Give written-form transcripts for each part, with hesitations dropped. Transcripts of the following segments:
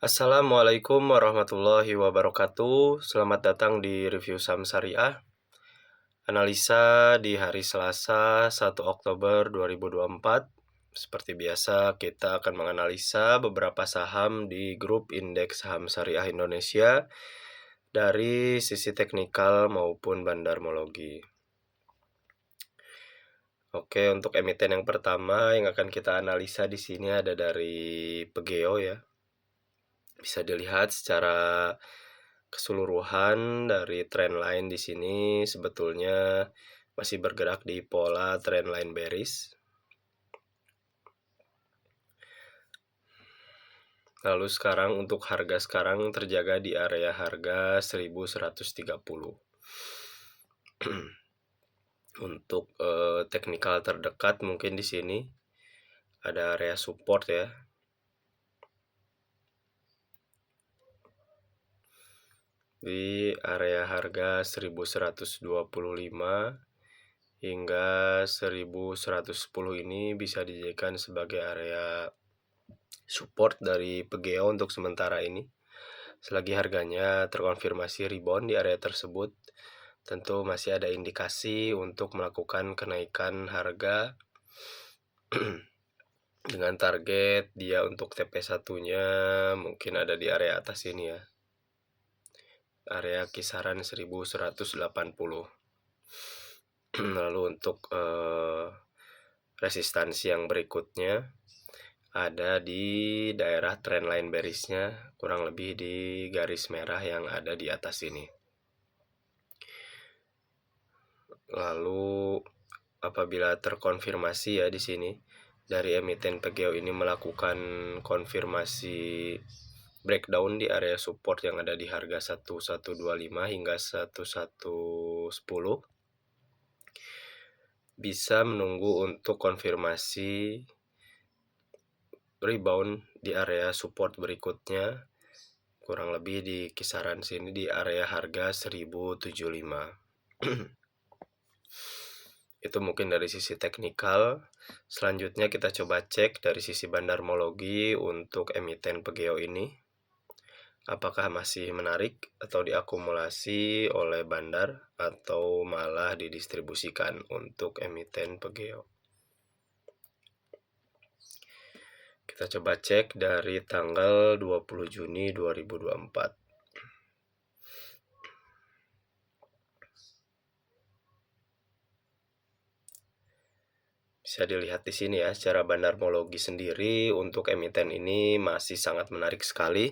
Assalamualaikum warahmatullahi wabarakatuh. Selamat datang di review saham syariah. Analisa di hari Selasa 1 Oktober 2024. Seperti biasa, kita akan menganalisa beberapa saham di grup indeks saham syariah Indonesia dari sisi teknikal maupun bandarmologi. Oke, untuk emiten yang pertama yang akan kita analisa di sini ada dari Pegeo ya. Bisa dilihat secara keseluruhan dari trendline di sini sebetulnya masih bergerak di pola trendline bearish. Lalu sekarang untuk harga sekarang terjaga di area harga 1130. Untuk teknikal terdekat mungkin di sini ada area support ya. Di area harga 1125 hingga 1110 ini bisa dijadikan sebagai area support dari Pegeo untuk sementara ini. Selagi harganya terkonfirmasi rebound di area tersebut, tentu masih ada indikasi untuk melakukan kenaikan harga dengan target dia untuk TP1-nya mungkin ada di area atas ini ya. Area kisaran 1180. Lalu untuk resistansi yang berikutnya ada di daerah trendline bearish-nya, kurang lebih di garis merah yang ada di atas ini. Lalu apabila terkonfirmasi ya di sini dari emiten Pegeo ini melakukan konfirmasi breakdown di area support yang ada di harga 1125 hingga 1110, bisa menunggu untuk konfirmasi rebound di area support berikutnya, kurang lebih di kisaran sini di area harga 1075. Itu mungkin dari sisi teknikal. Selanjutnya kita coba cek dari sisi bandarmologi untuk emiten Pegeo ini. Apakah masih menarik atau diakumulasi oleh bandar atau malah didistribusikan untuk emiten Pegeo. Kita coba cek dari tanggal 20 Juni 2024. Bisa dilihat di sini ya, secara bandarmologi sendiri untuk emiten ini masih sangat menarik sekali.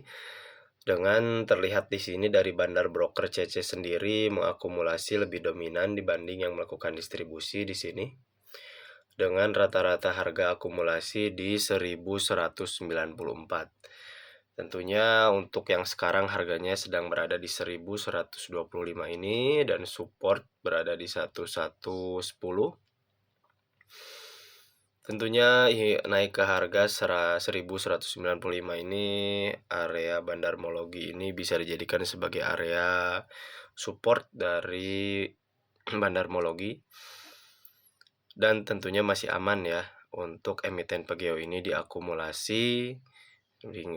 Dengan terlihat di sini dari bandar broker CC sendiri mengakumulasi lebih dominan dibanding yang melakukan distribusi di sini. Dengan rata-rata harga akumulasi di 1194. Tentunya untuk yang sekarang harganya sedang berada di 1125 ini dan support berada di 1110. Tentunya naik ke harga 1195 ini, area bandarmologi ini bisa dijadikan sebagai area support dari bandarmologi. Dan tentunya masih aman ya untuk emiten Pegeo ini diakumulasi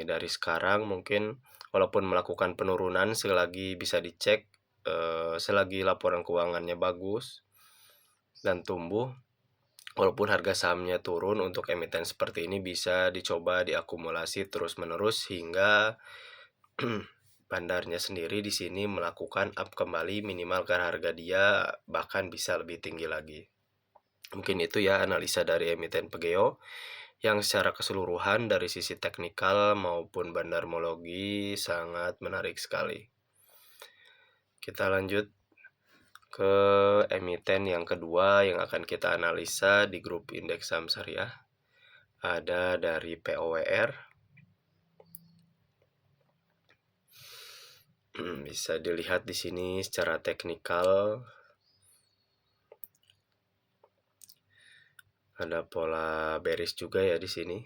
dari sekarang. Mungkin walaupun melakukan penurunan selagi bisa dicek, selagi laporan keuangannya bagus dan tumbuh, walaupun harga sahamnya turun, untuk emiten seperti ini bisa dicoba diakumulasi terus-menerus hingga bandarnya sendiri di sini melakukan up kembali minimal ke harga dia bahkan bisa lebih tinggi lagi. Mungkin itu ya analisa dari emiten Pegeo yang secara keseluruhan dari sisi teknikal maupun bandarmologi sangat menarik sekali. Kita lanjut ke emiten yang kedua yang akan kita analisa di grup indeks saham syariah. Ada dari POWR. Bisa dilihat di sini secara teknikal ada pola bearish juga ya di sini.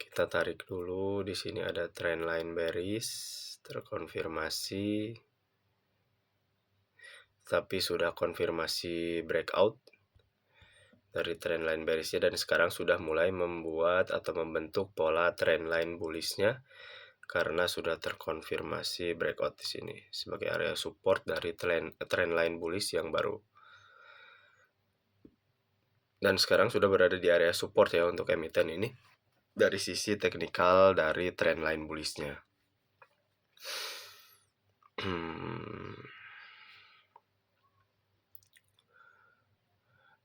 Kita tarik dulu, di sini ada trendline bearish terkonfirmasi, tapi sudah konfirmasi breakout. dari trendline bearish-nya, dan sekarang sudah mulai membuat atau membentuk pola trendline bullish-nya karena sudah terkonfirmasi breakout di sini sebagai area support dari trendline bullish yang baru. Dan sekarang sudah berada di area support ya untuk emiten ini dari sisi teknikal dari trendline bullish-nya.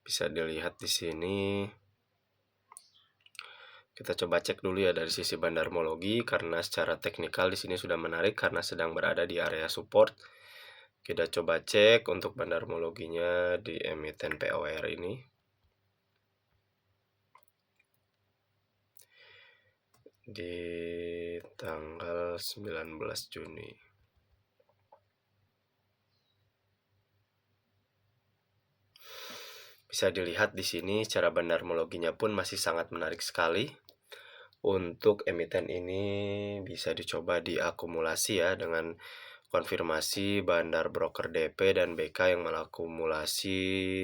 Bisa dilihat di sini. Kita coba cek dulu ya dari sisi bandarmologi karena secara teknikal di sini sudah menarik karena sedang berada di area support. Kita coba cek untuk bandarmologinya di emiten POR ini. Di tanggal 19 Juni. Bisa dilihat di sini secara bandarmologinya pun masih sangat menarik sekali. Untuk emiten ini bisa dicoba diakumulasi ya dengan konfirmasi bandar broker DP dan BK yang mengakumulasi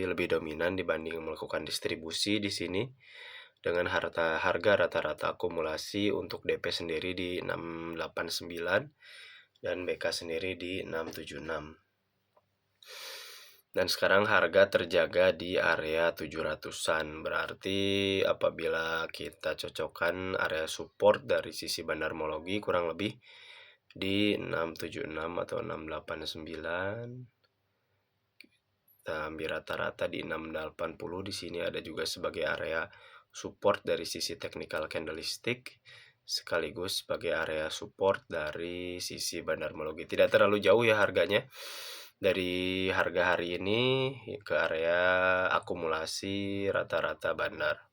lebih dominan dibanding melakukan distribusi di sini dengan harga rata-rata akumulasi untuk DP sendiri di 689 dan BK sendiri di 676. Dan sekarang harga terjaga di area 700-an. Berarti apabila kita cocokkan area support dari sisi bandarmologi kurang lebih di 676 atau 689. Kita ambil rata-rata di 680. Di sini ada juga sebagai area support dari sisi technical candlestick sekaligus sebagai area support dari sisi bandarmologi. Tidak terlalu jauh ya harganya dari harga hari ini ke area akumulasi rata-rata bandar.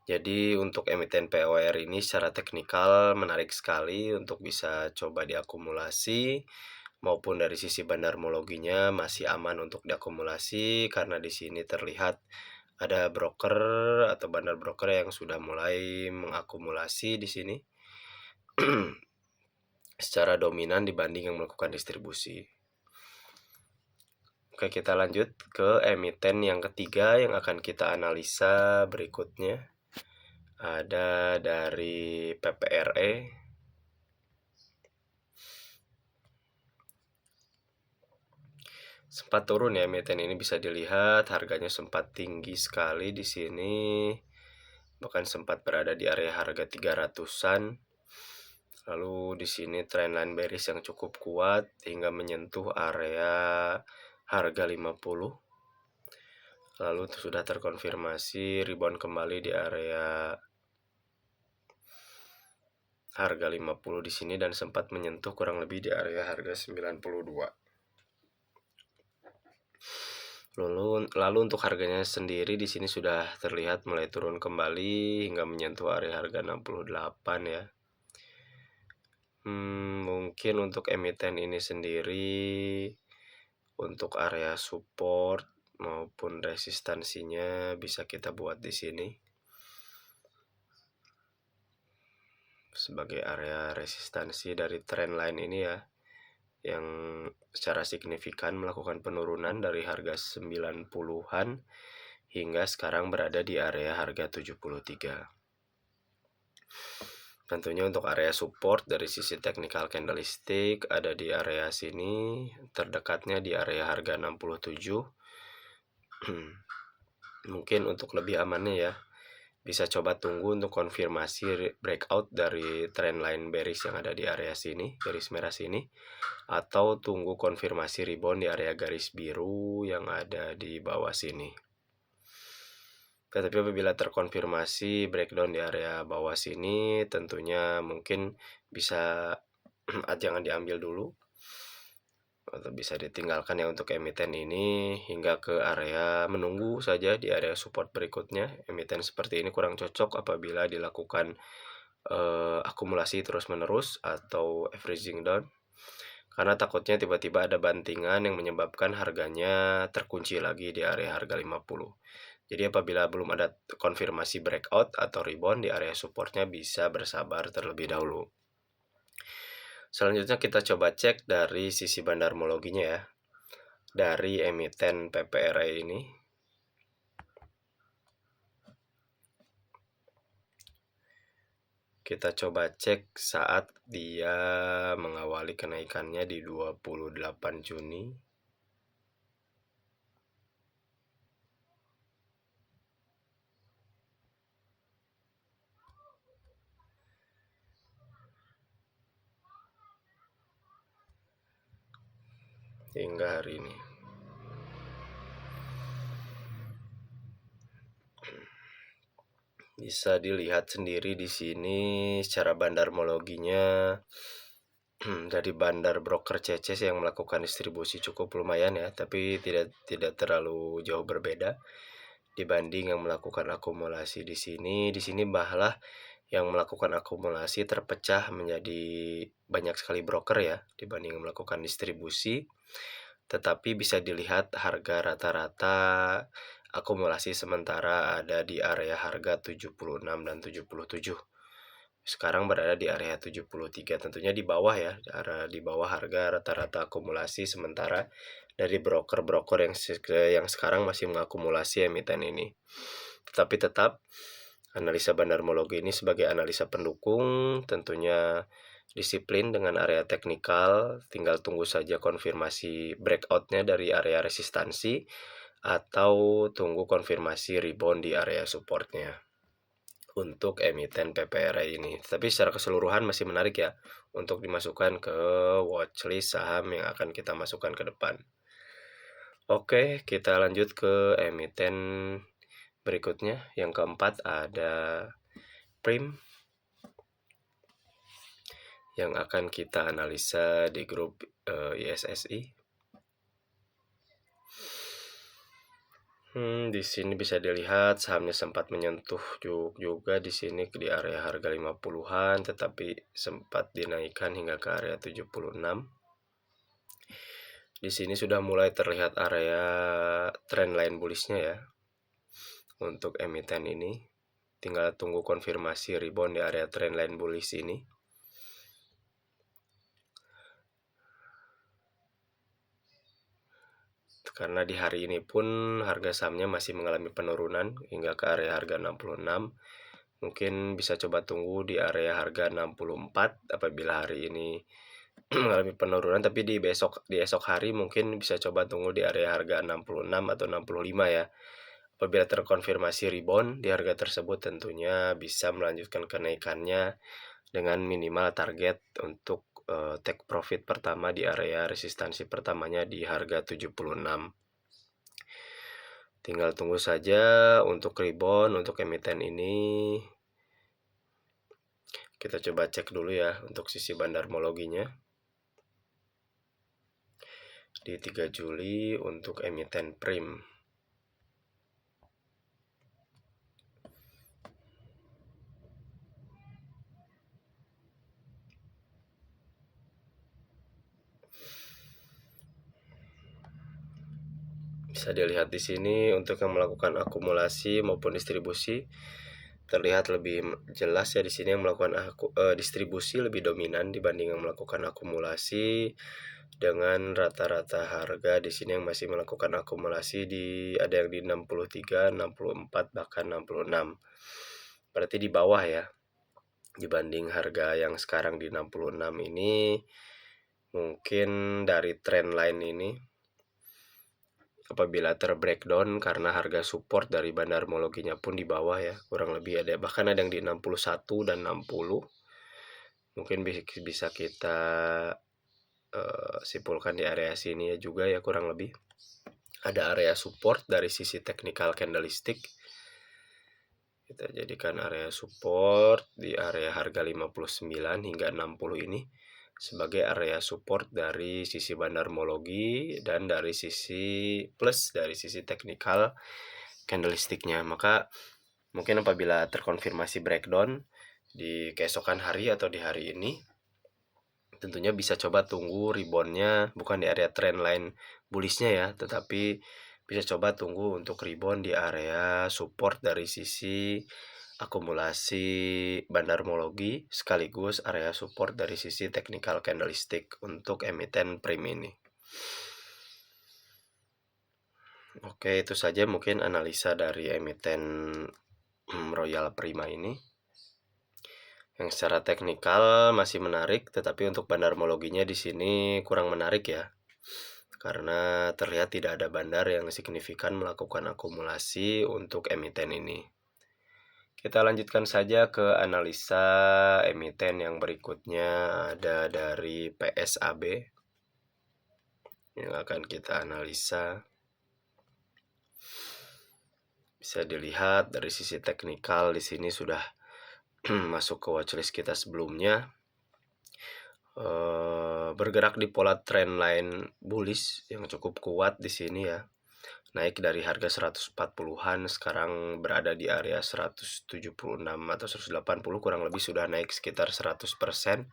Jadi untuk emiten POR ini secara teknikal menarik sekali untuk bisa coba diakumulasi, maupun dari sisi bandarmologinya masih aman untuk diakumulasi karena di sini terlihat ada broker atau bandar broker yang sudah mulai mengakumulasi di sini secara dominan dibanding yang melakukan distribusi. Oke, kita lanjut ke emiten yang ketiga yang akan kita analisa berikutnya. Ada dari PPRE. Sempat turun ya emiten ini, bisa dilihat harganya sempat tinggi sekali di sini. Bahkan sempat berada di area harga 300-an. Lalu di sini trendline bearish yang cukup kuat hingga menyentuh area harga 50. Lalu sudah terkonfirmasi rebound kembali di area harga 50 di sini dan sempat menyentuh kurang lebih di area harga 92. Lalu untuk harganya sendiri di sini sudah terlihat mulai turun kembali hingga menyentuh area harga 68 ya. Mungkin untuk emiten ini sendiri untuk area support maupun resistansinya bisa kita buat di sini sebagai area resistansi dari trendline ini ya, yang secara signifikan melakukan penurunan dari harga 90-an hingga sekarang berada di area harga 73. Tentunya untuk area support dari sisi technical candlestick ada di area sini, terdekatnya di area harga 67. Mungkin untuk lebih amannya ya, bisa coba tunggu untuk konfirmasi breakout dari trendline bearish yang ada di area sini, garis merah sini, atau tunggu konfirmasi rebound di area garis biru yang ada di bawah sini. Tetapi apabila terkonfirmasi breakdown di area bawah sini, tentunya mungkin bisa jangan diambil dulu atau bisa ditinggalkan ya untuk emiten ini hingga ke area menunggu saja di area support berikutnya. Emiten seperti ini kurang cocok apabila dilakukan akumulasi terus-menerus atau averaging down, karena takutnya tiba-tiba ada bantingan yang menyebabkan harganya terkunci lagi di area harga 50. Jadi apabila belum ada konfirmasi breakout atau rebound di area supportnya bisa bersabar terlebih dahulu. Selanjutnya kita coba cek dari sisi bandarmologinya ya, dari emiten PPRE ini. Kita coba cek saat dia mengawali kenaikannya di 28 Juni. Hingga hari ini. Bisa dilihat sendiri di sini secara bandarmologinya dari bandar broker CC yang melakukan distribusi cukup lumayan ya, tapi tidak terlalu jauh berbeda dibanding yang melakukan akumulasi di sini. Di sini malah yang melakukan akumulasi terpecah menjadi banyak sekali broker ya dibanding yang melakukan distribusi. Tetapi bisa dilihat harga rata-rata akumulasi sementara ada di area harga 76 dan 77. Sekarang berada di area 73, tentunya di bawah ya, di bawah harga rata-rata akumulasi sementara dari broker-broker yang sekarang masih mengakumulasi emiten ini. Tetapi tetap analisa bandarmologi ini sebagai analisa pendukung, tentunya disiplin dengan area teknikal, tinggal tunggu saja konfirmasi breakout-nya dari area resistansi atau tunggu konfirmasi rebound di area support-nya untuk emiten PPRA ini. Tapi secara keseluruhan masih menarik ya untuk dimasukkan ke watchlist saham yang akan kita masukkan ke depan. Oke, kita lanjut ke emiten berikutnya. Yang keempat ada Prim yang akan kita analisa di grup ISSI. Di sini bisa dilihat sahamnya sempat menyentuh juga di sini di area harga 50-an, tetapi sempat dinaikkan hingga ke area 76. Di sini sudah mulai terlihat area trendline bullish-nya ya untuk emiten ini. Tinggal tunggu konfirmasi rebound di area trendline bullish ini. Karena di hari ini pun harga sahamnya masih mengalami penurunan hingga ke area harga 66. Mungkin bisa coba tunggu di area harga 64 apabila hari ini mengalami penurunan, tapi di esok hari mungkin bisa coba tunggu di area harga 66 atau 65 ya. Apabila terkonfirmasi rebound di harga tersebut, tentunya bisa melanjutkan kenaikannya dengan minimal target untuk take profit pertama di area resistansi pertamanya di harga 76. Tinggal tunggu saja untuk rebound untuk emiten ini. Kita coba cek dulu ya untuk sisi bandarmologinya. Di 3 Juli untuk emiten Prim. Bisa dilihat di sini untuk yang melakukan akumulasi maupun distribusi terlihat lebih jelas ya di sini yang melakukan distribusi lebih dominan dibanding yang melakukan akumulasi, dengan rata-rata harga di sini yang masih melakukan akumulasi ada yang di 63, 64 bahkan 66. Berarti di bawah ya dibanding harga yang sekarang di 66 ini. Mungkin dari trend line ini apabila terbreakdown karena harga support dari bandarmologinya pun di bawah ya, kurang lebih bahkan ada yang di 61 dan 60. Mungkin bisa kita simpulkan di area sini ya juga ya, kurang lebih ada area support dari sisi technical candlestick. Kita jadikan area support di area harga 59 hingga 60 ini sebagai area support dari sisi bandarmologi dan dari sisi technical candlesticknya. Maka mungkin apabila terkonfirmasi breakdown di keesokan hari atau di hari ini, tentunya bisa coba tunggu reboundnya bukan di area trendline bullishnya ya, tetapi bisa coba tunggu untuk rebound di area support dari sisi akumulasi bandarmologi sekaligus area support dari sisi technical candlestick untuk emiten Prim ini. Oke, itu saja mungkin analisa dari emiten Royal Prima ini. yang secara teknikal masih menarik, tetapi untuk bandarmologinya di sini kurang menarik ya, karena terlihat tidak ada bandar yang signifikan melakukan akumulasi untuk emiten ini. Kita lanjutkan saja ke analisa emiten yang berikutnya, ada dari PSAB yang akan kita analisa. Bisa dilihat dari sisi teknikal di sini sudah masuk ke watchlist kita sebelumnya. Bergerak di pola trendline bullish yang cukup kuat di sini ya. Naik dari harga 140-an, sekarang berada di area 176 atau 180, kurang lebih sudah naik sekitar 100%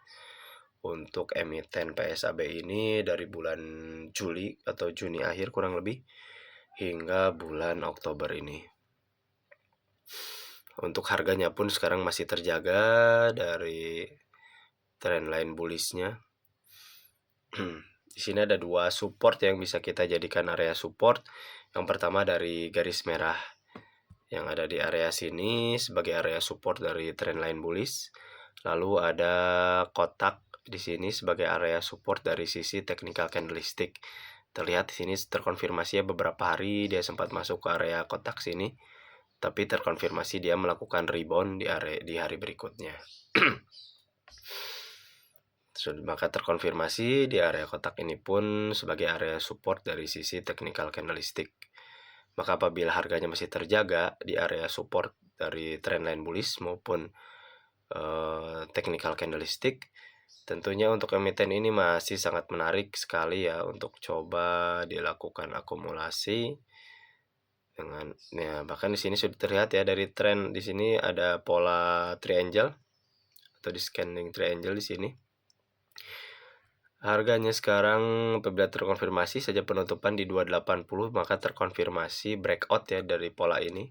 untuk emiten PSAB ini dari bulan Juli atau Juni akhir kurang lebih hingga bulan Oktober ini. Untuk harganya pun sekarang masih terjaga dari trendline bullishnya. Di sini ada dua support yang bisa kita jadikan area support. Yang pertama dari garis merah yang ada di area sini sebagai area support dari trendline bullish. Lalu ada kotak di sini sebagai area support dari sisi technical candlestick. Terlihat di sini terkonfirmasi ya, beberapa hari dia sempat masuk ke area kotak sini, tapi terkonfirmasi dia melakukan rebound di hari berikutnya. Maka terkonfirmasi di area kotak ini pun sebagai area support dari sisi technical candlestick. Maka apabila harganya masih terjaga di area support dari trendline bullish maupun technical candlestick, tentunya untuk emiten ini masih sangat menarik sekali ya untuk coba dilakukan akumulasi dengan ya, bahkan di sini sudah terlihat ya dari tren di sini ada pola triangle atau di scanning triangle di sini. Harganya sekarang apabila terkonfirmasi saja penutupan di 280, maka terkonfirmasi breakout ya dari pola ini,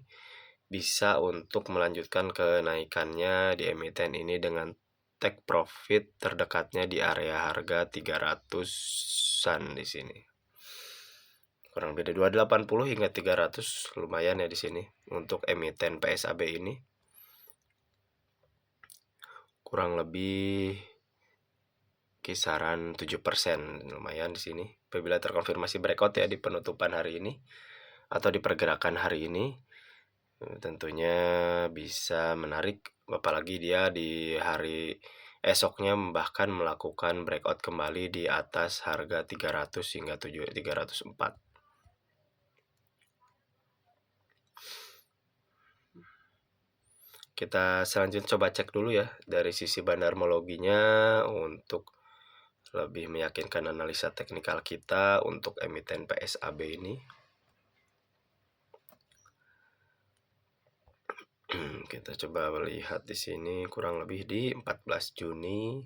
bisa untuk melanjutkan kenaikannya di emiten ini dengan take profit terdekatnya di area harga 300-an di sini. Kurang beda 280 hingga 300 lumayan ya di sini untuk emiten PSAB ini. Kurang lebih kisaran 7%, lumayan di sini. Apabila terkonfirmasi breakout ya di penutupan hari ini atau di pergerakan hari ini, tentunya bisa menarik, apalagi dia di hari esoknya bahkan melakukan breakout kembali di atas harga 300 hingga 304. Kita selanjutnya coba cek dulu ya dari sisi bandarmologinya untuk lebih meyakinkan analisa teknikal kita untuk emiten PSAB ini. Kita coba melihat di sini kurang lebih di 14 Juni.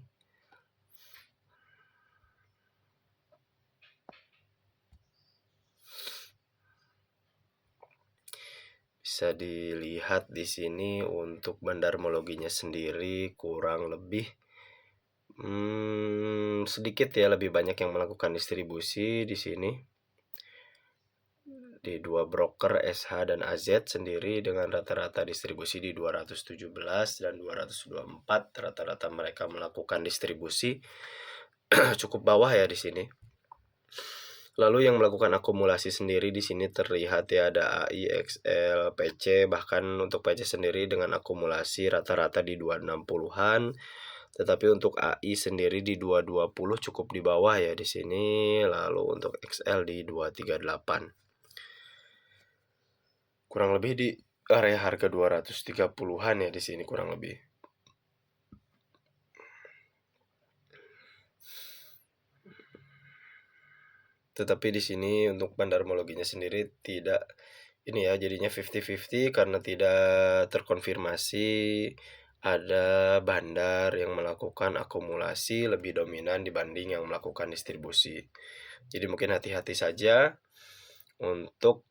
Bisa dilihat di sini untuk bandarmologinya sendiri kurang lebih sedikit ya, lebih banyak yang melakukan distribusi di sini. Di dua broker SH dan AZ sendiri dengan rata-rata distribusi di 217 dan 224, rata-rata mereka melakukan distribusi cukup bawah ya di sini. Lalu yang melakukan akumulasi sendiri di sini terlihat ya ada AI, XL, PC, bahkan untuk PC sendiri dengan akumulasi rata-rata di 260-an. Tetapi untuk AI sendiri di 220 cukup di bawah ya di sini, lalu untuk XL di 238. Kurang lebih di area harga 230-an ya di sini kurang lebih. Tetapi di sini untuk bandarmologinya sendiri tidak ini ya, jadinya 50-50 karena tidak terkonfirmasi ada bandar yang melakukan akumulasi lebih dominan dibanding yang melakukan distribusi. Jadi mungkin hati-hati saja untuk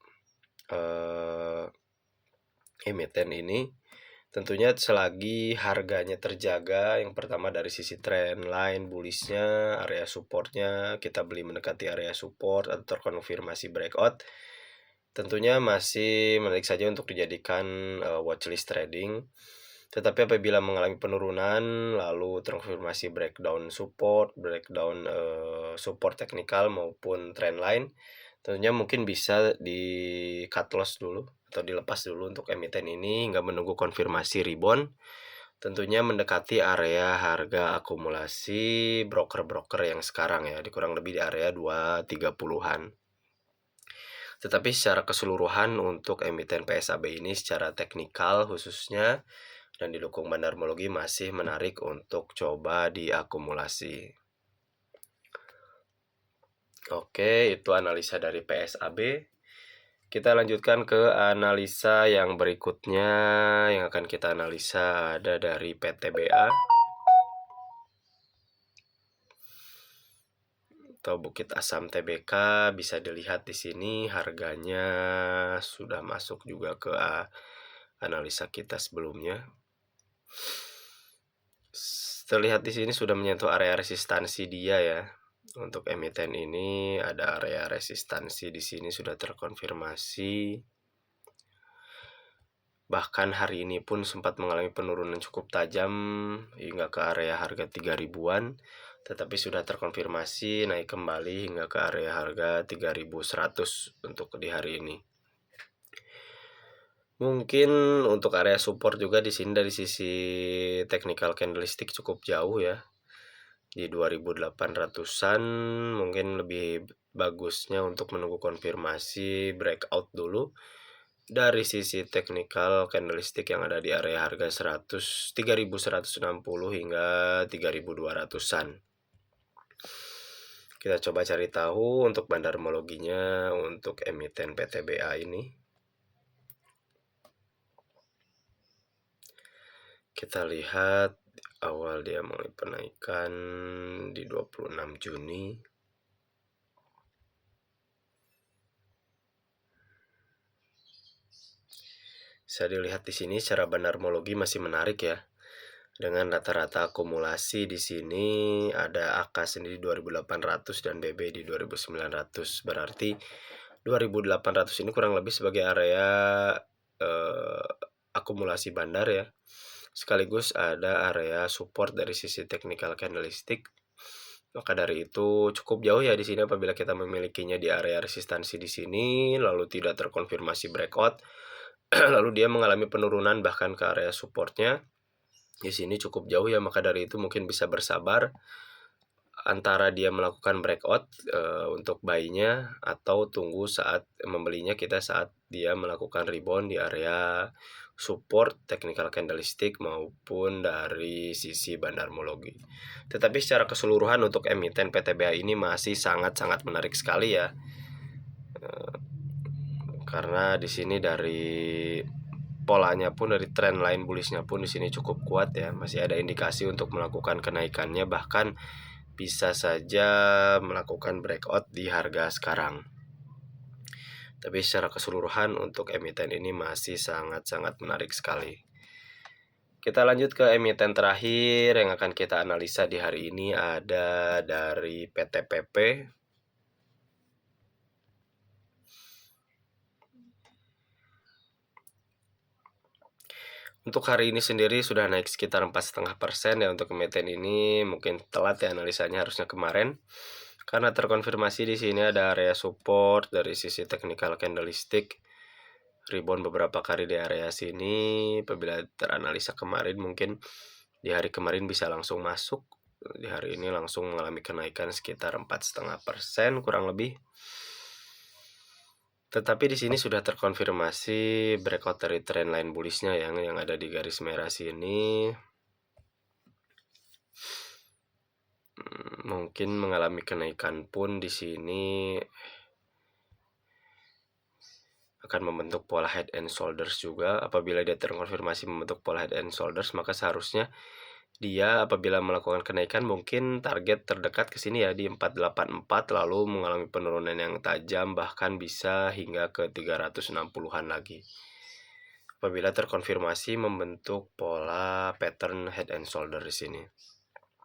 emiten ini. Tentunya selagi harganya terjaga, yang pertama dari sisi trend line bullishnya, area supportnya kita beli mendekati area support atau terkonfirmasi breakout, tentunya masih menarik saja untuk dijadikan watchlist trading. Tetapi apabila mengalami penurunan lalu terkonfirmasi breakdown support teknikal maupun trendline, tentunya mungkin bisa di-cut loss dulu atau dilepas dulu untuk emiten ini hingga menunggu konfirmasi rebound. Tentunya mendekati area harga akumulasi broker-broker yang sekarang ya, di kurang lebih di area 230-an. Tetapi secara keseluruhan untuk emiten PSAB ini secara teknikal khususnya dan didukung bandarmologi masih menarik untuk coba diakumulasi. Oke, itu analisa dari PSAB. Kita lanjutkan ke analisa yang berikutnya. Yang akan kita analisa ada dari PTBA atau Bukit Asam Tbk. Bisa dilihat di sini harganya sudah masuk juga ke analisa kita sebelumnya. Terlihat di sini sudah menyentuh area resistansi dia ya. Untuk emiten ini ada area resistansi di sini sudah terkonfirmasi. Bahkan hari ini pun sempat mengalami penurunan cukup tajam hingga ke area harga 3.000-an, tetapi sudah terkonfirmasi naik kembali hingga ke area harga 3.100 untuk di hari ini. Mungkin untuk area support juga di sini dari sisi technical candlestick cukup jauh ya. Di 2.800-an mungkin lebih bagusnya untuk menunggu konfirmasi breakout dulu dari sisi technical candlestick yang ada di area harga 3.160 hingga 3.200-an. Kita coba cari tahu untuk bandarmologinya untuk emiten PTBA ini. Kita lihat awal dia mulai penaikan di 26 Juni. Bisa dilihat di sini secara bandarmologi masih menarik ya. Dengan rata-rata akumulasi di sini ada AK sendiri 2.800 dan BB di 2.900. Berarti 2.800 ini kurang lebih sebagai area akumulasi bandar ya. Sekaligus ada area support dari sisi technical candlestick. Maka dari itu cukup jauh ya di sini apabila kita memilikinya di area resistansi di sini lalu tidak terkonfirmasi breakout lalu dia mengalami penurunan bahkan ke area supportnya. Di sini cukup jauh ya, maka dari itu mungkin bisa bersabar antara dia melakukan breakout untuk buy-nya atau tunggu saat membelinya kita saat dia melakukan rebound di area support technical candlestick maupun dari sisi bandarmologi. Tetapi secara keseluruhan untuk emiten PTBA ini masih sangat-sangat menarik sekali ya. Karena di sini dari polanya pun dari trend line bullishnya pun di sini cukup kuat ya, masih ada indikasi untuk melakukan kenaikannya bahkan bisa saja melakukan breakout di harga sekarang. Tapi secara keseluruhan untuk emiten ini masih sangat-sangat menarik sekali. Kita lanjut ke emiten terakhir yang akan kita analisa di hari ini ada dari PTPP. Untuk hari ini sendiri sudah naik sekitar 4,5% ya untuk emiten ini. Mungkin telat ya analisanya, harusnya kemarin. Karena terkonfirmasi di sini ada area support dari sisi technical candlestick. Rebound beberapa kali di area sini. Apabila teranalisa kemarin mungkin di hari kemarin bisa langsung masuk. Di hari ini langsung mengalami kenaikan sekitar 4,5% kurang lebih. Tetapi di sini sudah terkonfirmasi breakout dari trendline bullishnya yang ada di garis merah sini. Mungkin mengalami kenaikan pun di sini akan membentuk pola head and shoulders juga. Apabila dia terkonfirmasi membentuk pola head and shoulders, maka seharusnya dia apabila melakukan kenaikan mungkin target terdekat ke sini ya di 484 lalu mengalami penurunan yang tajam bahkan bisa hingga ke 360-an lagi. Apabila terkonfirmasi membentuk pola pattern head and shoulder di sini.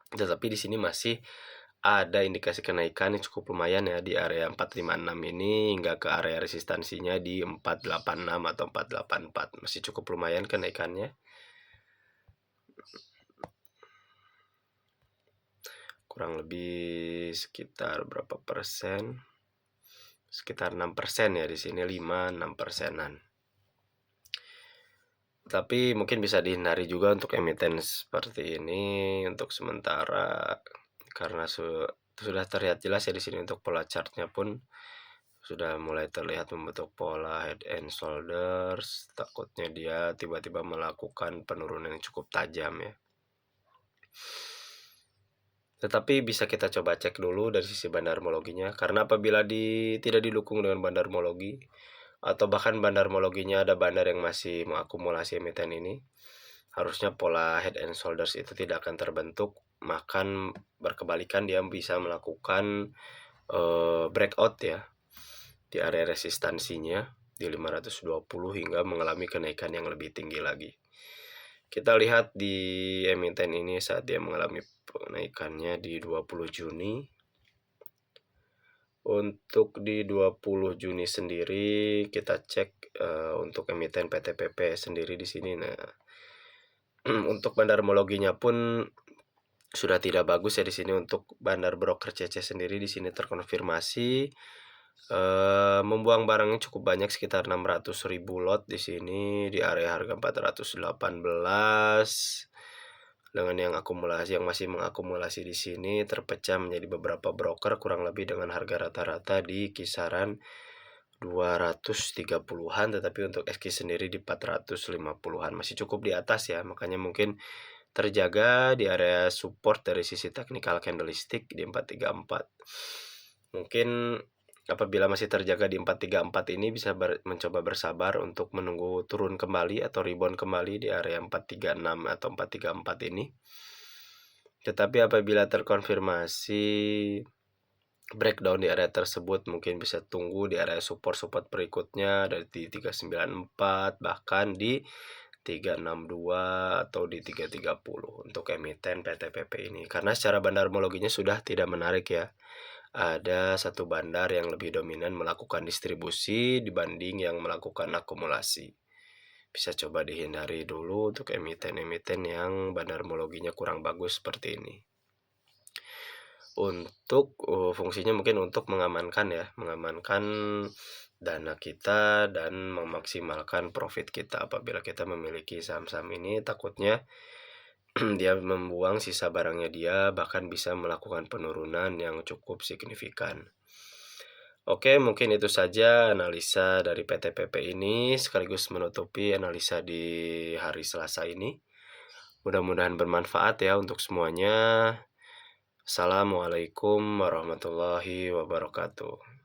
Tetapi di sini masih ada indikasi kenaikan yang cukup lumayan ya di area 456 ini hingga ke area resistansinya di 486 atau 484. Masih cukup lumayan kenaikannya. kurang lebih sekitar berapa persen? Sekitar 6% ya di sini, 5-6%-an. Tapi mungkin bisa dihindari juga untuk emiten seperti ini untuk sementara, karena sudah terlihat jelas ya di sini untuk pola chartnya pun sudah mulai terlihat membentuk pola head and shoulders. Takutnya dia tiba-tiba melakukan penurunan yang cukup tajam ya. Tetapi bisa kita coba cek dulu dari sisi bandarmologinya, karena apabila tidak didukung dengan bandarmologi, atau bahkan bandarmologinya ada bandar yang masih mengakumulasi emiten ini, harusnya pola head and shoulders itu tidak akan terbentuk, bahkan berkebalikan dia bisa melakukan breakout ya di area resistansinya di 520 hingga mengalami kenaikan yang lebih tinggi lagi. Kita lihat di emiten ini saat dia mengalami kenaikannya di 20 Juni. Untuk di 20 Juni sendiri kita cek untuk emiten PTPP sendiri di sini. Nah, untuk bandarmologinya pun sudah tidak bagus ya di sini. Untuk bandar broker CC sendiri di sini terkonfirmasi membuang barangnya cukup banyak, sekitar 600.000 lot di sini di area harga 418. Dengan yang masih mengakumulasi di sini terpecah menjadi beberapa broker kurang lebih dengan harga rata-rata di kisaran 230-an, tetapi untuk SQ sendiri di 450-an, masih cukup di atas ya. Makanya mungkin terjaga di area support dari sisi technical candlestick di 434. Mungkin apabila masih terjaga di 434 ini bisa mencoba bersabar untuk menunggu turun kembali atau rebound kembali di area 436 atau 434 ini. Tetapi apabila terkonfirmasi breakdown di area tersebut, mungkin bisa tunggu di area support berikutnya dari di 394, bahkan di 362 atau di 330 untuk emiten PTPP ini. Karena secara bandarmologinya sudah tidak menarik ya. Ada satu bandar yang lebih dominan melakukan distribusi dibanding yang melakukan akumulasi. Bisa coba dihindari dulu untuk emiten-emiten yang bandarmologinya kurang bagus seperti ini. Untuk fungsinya mungkin untuk mengamankan dana kita dan memaksimalkan profit kita. Apabila kita memiliki saham-saham ini, takutnya dia membuang sisa barangnya dia, bahkan bisa melakukan penurunan yang cukup signifikan. Oke, mungkin itu saja analisa dari PTPP ini sekaligus menutupi analisa di hari Selasa ini. Mudah-mudahan bermanfaat ya untuk semuanya. Assalamualaikum warahmatullahi wabarakatuh.